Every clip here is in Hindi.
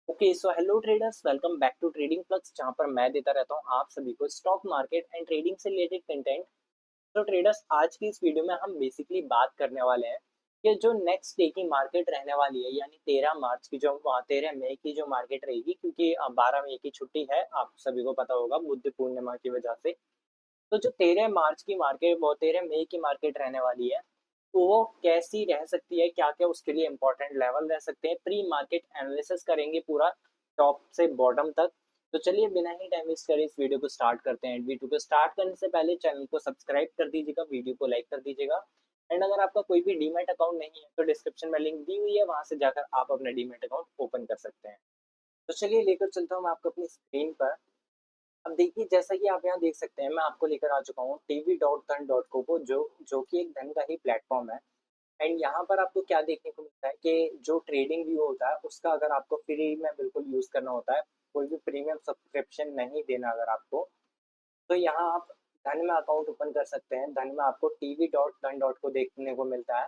Okay so hello traders, welcome back to trading flux, जहां पर मैं देता रहता हूं आप सभी को स्टॉक मार्केट एंड ट्रेडिंग से रिलेटेड कंटेंट। तो ट्रेडर्स, आज की इस वीडियो में हम बेसिकली बात करने वाले हैं कि जो नेक्स्ट डे की मार्केट रहने वाली है, यानी 13 मार्च की, जो 13 मई की जो मार्केट रहेगी, क्योंकि 12 मई की छुट्टी है, आप सभी को पता होगा बुद्ध पूर्णिमा की वजह से। तो जो 13 मार्च की मार्केट, वो 13 मई की मार्केट रहने वाली है, तो वो कैसी रह सकती है, क्या क्या उसके लिए इंपॉर्टेंट लेवल रह सकते हैं, प्री मार्केट एनालिसिस करेंगे पूरा टॉप से बॉटम तक। तो चलिए बिना ही टाइम वेस्ट करे इस वीडियो को स्टार्ट करते हैं। वीडियो को स्टार्ट करने से पहले चैनल को सब्सक्राइब कर दीजिएगा, वीडियो को लाइक कर दीजिएगा। एंड अगर आपका कोई भी डीमैट अकाउंट नहीं है तो डिस्क्रिप्शन में लिंक दी हुई है, वहां से जाकर आप अपना डीमैट अकाउंट ओपन कर सकते हैं। तो चलिए लेकर चलता हूँ मैं आपको अपनी स्क्रीन पर। अब देखिए, जैसा कि आप यहाँ देख सकते हैं, मैं आपको लेकर आ चुका हूँ tv.धन.co को, जो कि एक धन का ही प्लेटफॉर्म है। एंड यहाँ पर आपको क्या देखने को मिलता है कि जो ट्रेडिंग व्यू होता है उसका अगर आपको फ्री में बिल्कुल यूज करना होता है, कोई भी प्रीमियम सब्सक्रिप्शन नहीं देना अगर आपको, तो यहाँ आप धन में अकाउंट ओपन कर सकते हैं। धन में आपको tv.धन को देखने को मिलता है,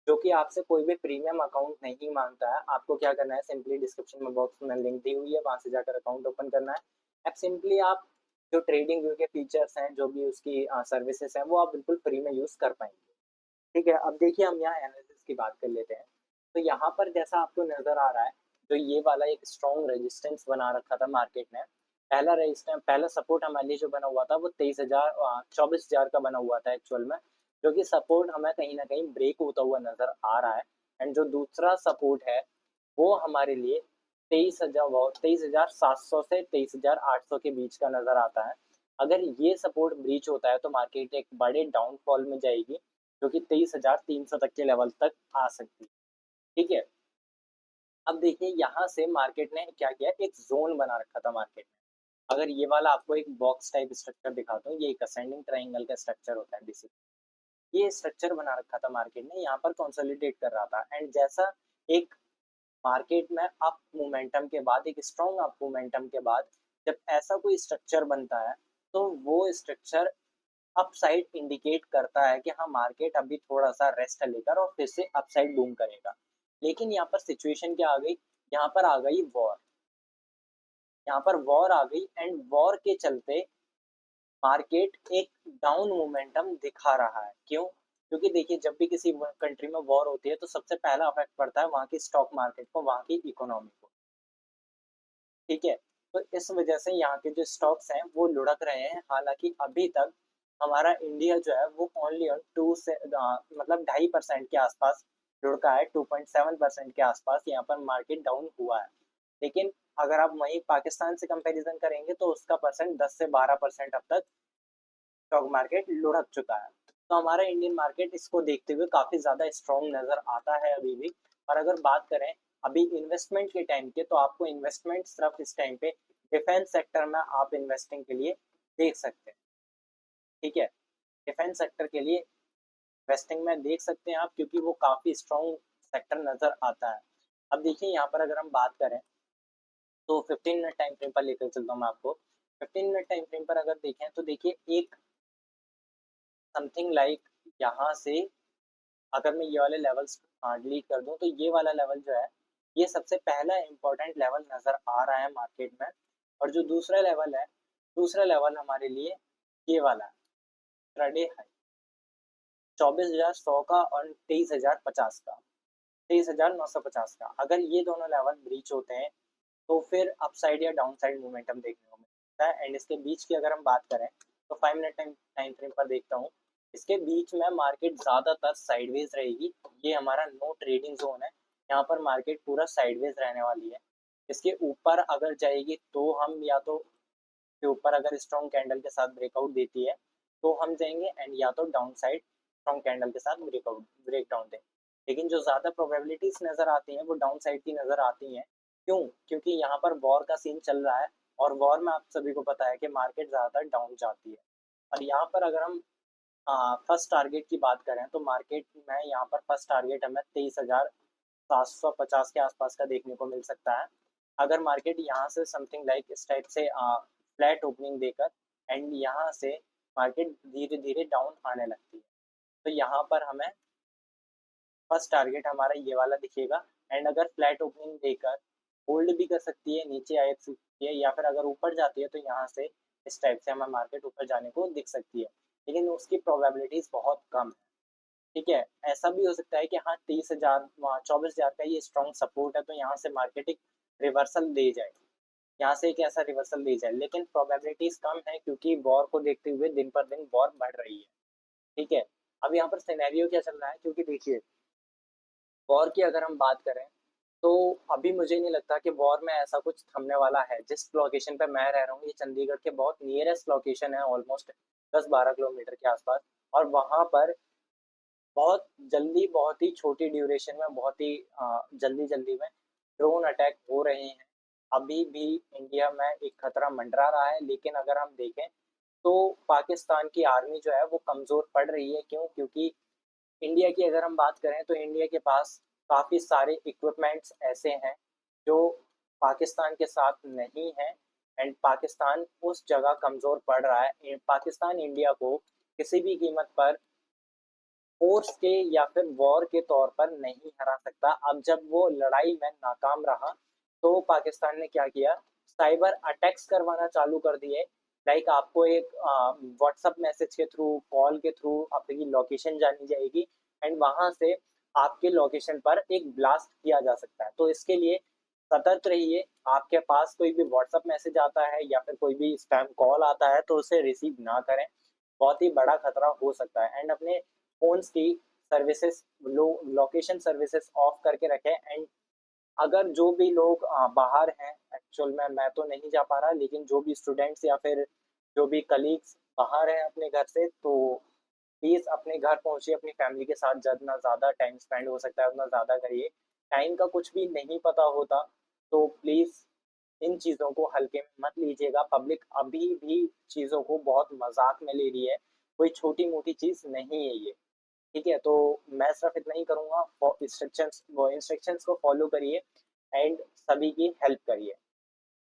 जो कि आपसे कोई भी प्रीमियम अकाउंट नहीं मांगता है। आपको क्या करना है, सिंपली डिस्क्रिप्शन में बॉक्स में लिंक दी हुई है, वहां से जाकर अकाउंट ओपन करना है। अब सिंपली आप जो ट्रेडिंग व्यू के फीचर्स हैं, जो भी उसकी सर्विसेज हैं, वो आप बिल्कुल फ्री में यूज कर पाएंगे। ठीक है, अब देखिए हम यहाँ एनालिसिस की बात कर लेते हैं। तो यहाँ पर जैसा आपको नजर आ रहा है, जो ये वाला एक स्ट्रॉन्ग रेजिस्टेंस बना रखा था मार्केट ने। पहला रेजिस्टेंस, पहला सपोर्ट हमारे लिए जो बना हुआ था वो 23,000 24,000 का बना हुआ था एक्चुअल में, जो कि सपोर्ट हमें कहीं ना कहीं ब्रेक होता हुआ नजर आ रहा है। एंड जो दूसरा सपोर्ट है वो हमारे लिए 23,700 से 23,800 के बीच का नजर आता है। अगर ये सपोर्ट ब्रीच होता है तो मार्केट एक बड़े डाउनफॉल में जाएगी, जो कि 23,300 तक के लेवल तक आ सकती है। ठीक है, अब देखिए यहाँ से मार्केट ने क्या किया, एक जोन बना रखा था मार्केट में। अगर ये वाला आपको एक बॉक्स टाइप स्ट्रक्चर दिखाता हूँ, ये एक असेंडिंग ट्राइंगल का स्ट्रक्चर होता है बेसिकली। ये स्ट्रक्चर बना रखा था मार्केट ने, यहाँ पर कंसोलिडेट कर रहा था। एंड जैसा एक मार्केट में अप मोमेंटम के बाद, एक स्ट्रॉन्ग अप मोमेंटम के बाद, जब ऐसा कोई स्ट्रक्चर बनता है, तो वो स्ट्रक्चर अपसाइड इंडिकेट करता है कि हाँ, मार्केट अभी थोड़ा सा रेस्ट लेकर और फिर से अपसाइड बूम करेगा। लेकिन यहाँ पर सिचुएशन क्या आ गई, यहाँ पर आ गई वॉर। यहाँ पर वॉर आ गई, एंड वॉर के चलते मार्केट एक डाउन मोमेंटम दिखा रहा है। क्यों? क्योंकि देखिए, जब भी किसी कंट्री में वॉर होती है तो सबसे पहला अफेक्ट पड़ता है वहाँ की स्टॉक मार्केट को, वहाँ की इकोनॉमी को। ठीक है, तो इस वजह से यहाँ के जो स्टॉक्स हैं वो लुढ़क रहे हैं। हालांकि अभी तक हमारा इंडिया जो है वो ओनली ऑन टू से मतलब 2.5% के आसपास लुढ़का है, 2.7% के आसपास यहाँ पर मार्केट डाउन हुआ है। लेकिन अगर आप वहीं पाकिस्तान से कंपैरिजन करेंगे तो उसका परसेंट 10 से 12% अब तक स्टॉक मार्केट लुढ़क चुका है। तो हमारा इंडियन मार्केट इसको देखते हुए काफी ज्यादा स्ट्रॉन्ग नजर आता है अभी भी। और अगर बात करें अभी इन्वेस्टमेंट के टाइम के, तो आपको इन्वेस्टमेंट सिर्फ इस टाइम पे डिफेंस सेक्टर में आप इन्वेस्टिंग के लिए देख सकते हैं। ठीक है, डिफेंस सेक्टर के लिए इन्वेस्टिंग में देख सकते हैं आप, क्योंकि वो काफी स्ट्रॉन्ग सेक्टर नजर आता है। अब देखिए यहाँ पर अगर हम बात करें तो 15 मिनट टाइम फ्रेम पर लेकर चलता हूँ मैं आपको। 15 मिनट टाइम फ्रेम पर अगर देखें तो देखिए, एक समथिंग लाइक यहाँ से अगर मैं ये वाले लेवल्स डिलीट कर दूं, तो ये वाला लेवल जो है, ये सबसे पहला इंपॉर्टेंट लेवल नजर आ रहा है मार्केट में। और जो दूसरा लेवल है, दूसरा लेवल हमारे लिए ये वाला है, इंट्राडे हाई 24,100 का और 23,050 का, 23,950 का। अगर ये दोनों लेवल ब्रीच होते हैं तो फिर अपसाइड या डाउन साइड मोमेंटम देखने को मिलता है। एंड इसके बीच की अगर हम बात करें तो 5 मिनट टाइम फ्रेम पर देखता हूँ, इसके बीच में मार्केट ज़्यादातर साइडवेज रहेगी। ये हमारा नो ट्रेडिंग जोन है, यहाँ पर मार्केट पूरा साइडवेज रहने वाली है। इसके ऊपर अगर जाएगी तो हम या तो के ऊपर अगर स्ट्रॉन्ग कैंडल के साथ ब्रेकआउट देती है तो हम जाएंगे, एंड या तो डाउन साइड स्ट्रॉन्ग कैंडल के साथ ब्रेकडाउन देंगे। लेकिन जो ज़्यादा प्रोबेबिलिटीज नज़र आती हैं वो डाउन साइड की नज़र आती हैं। क्यों? क्योंकि यहाँ पर वॉर का सीन चल रहा है, और वॉर में आप सभी को पता है कि मार्केट ज़्यादातर डाउन जाती है। और यहाँ पर अगर हम फर्स्ट टारगेट की बात करें तो मार्केट में यहाँ पर फर्स्ट टारगेट हमें 23,750 के आसपास का देखने को मिल सकता है। अगर मार्केट यहाँ से समथिंग लाइक इस टाइप से फ्लैट ओपनिंग देकर एंड यहाँ से मार्केट धीरे धीरे डाउन आने लगती है, तो यहाँ पर हमें फर्स्ट टारगेट हमारा ये वाला दिखेगा। एंड अगर फ्लैट ओपनिंग देकर होल्ड भी कर सकती है, नीचे आ सकती है, या फिर अगर ऊपर जाती है तो यहाँ से इस टाइप से हमें मार्केट ऊपर जाने को दिख सकती है, लेकिन उसकी प्रोबेबिलिटीज बहुत कम है। ठीक है, ऐसा भी हो सकता है कि हाँ 30,000 24,000 का ये स्ट्रॉन्ग सपोर्ट है, तो यहाँ से मार्केट एक रिवर्सल दे जाए, यहाँ से एक ऐसा रिवर्सल दे जाए, लेकिन प्रोबेबिलिटीज कम है क्योंकि वॉर को देखते हुए दिन पर दिन वॉर बढ़ रही है। ठीक है, अब यहाँ पर सिनेरियो क्या चल रहा है, क्योंकि देखिए वॉर की अगर हम बात करें तो अभी मुझे नहीं लगता कि वॉर में ऐसा कुछ थमने वाला है। जिस लोकेशन पे मैं रह रहा हूँ ये चंडीगढ़ के बहुत नियरेस्ट लोकेशन है, ऑलमोस्ट 10-12 किलोमीटर के आसपास, और वहां पर बहुत जल्दी, बहुत ही छोटी ड्यूरेशन में, बहुत ही जल्दी जल्दी में ड्रोन अटैक हो रहे हैं। अभी भी इंडिया में एक खतरा मंडरा रहा है, लेकिन अगर हम देखें तो पाकिस्तान की आर्मी जो है वो कमजोर पड़ रही है। क्यों? क्योंकि इंडिया की अगर हम बात करें तो इंडिया के पास काफ़ी सारे इक्विपमेंट्स ऐसे हैं जो पाकिस्तान के साथ नहीं है, एंड पाकिस्तान उस जगह कमज़ोर पड़ रहा है। पाकिस्तान इंडिया को किसी भी कीमत पर फोर्स के या फिर वॉर के तौर पर नहीं हरा सकता। अब जब वो लड़ाई में नाकाम रहा तो पाकिस्तान ने क्या किया, साइबर अटैक्स करवाना चालू कर दिए। लाइक आपको एक व्हाट्सएप मैसेज के थ्रू, कॉल के थ्रू आपकी लोकेशन जानी जाएगी, एंड वहां से आपके लोकेशन पर एक ब्लास्ट किया जा सकता है। तो इसके लिए सतर्क रहिए। आपके पास कोई भी व्हाट्सएप मैसेज आता है या फिर कोई भी स्पैम कॉल आता है तो उसे रिसीव ना करें, बहुत ही बड़ा खतरा हो सकता है। एंड अपने फ़ोन्स की सर्विसेज, लोकेशन सर्विसेज ऑफ करके रखें। एंड अगर जो भी लोग बाहर हैं, एक्चुअल में मैं तो नहीं जा पा रहा, लेकिन जो भी स्टूडेंट्स या फिर जो भी कलीग्स बाहर हैं अपने घर से, तो प्लीज़ अपने घर पहुंचिए, अपनी फैमिली के साथ जितना ज़्यादा टाइम स्पेंड हो सकता है उतना ज़्यादा करिए। टाइम का कुछ भी नहीं पता होता, तो प्लीज़ इन चीज़ों को हल्के में मत लीजिएगा। पब्लिक अभी भी चीज़ों को बहुत मजाक में ले रही है, कोई छोटी मोटी चीज़ नहीं है ये। ठीक है, तो मैं सिर्फ इतना ही करूँगा, इंस्ट्रक्शंस को फॉलो करिए एंड सभी की हेल्प करिए।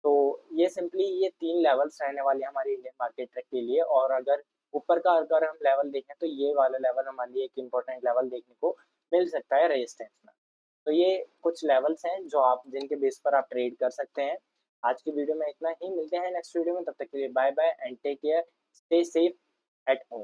तो ये सिंपली ये 3 लेवल्स रहने वाले हैं हमारे इंडियन मार्केट के लिए, और अगर ऊपर का अगर हम लेवल देखें तो ये वाला लेवल हमारे लिए एक इम्पोर्टेंट लेवल देखने को मिल सकता है रेजिस्टेंस में। तो ये कुछ लेवल्स हैं जो आप जिनके बेस पर आप ट्रेड कर सकते हैं। आज की वीडियो में इतना ही, मिलते हैं नेक्स्ट वीडियो में, तब तक के लिए bye bye and take care, stay safe at home.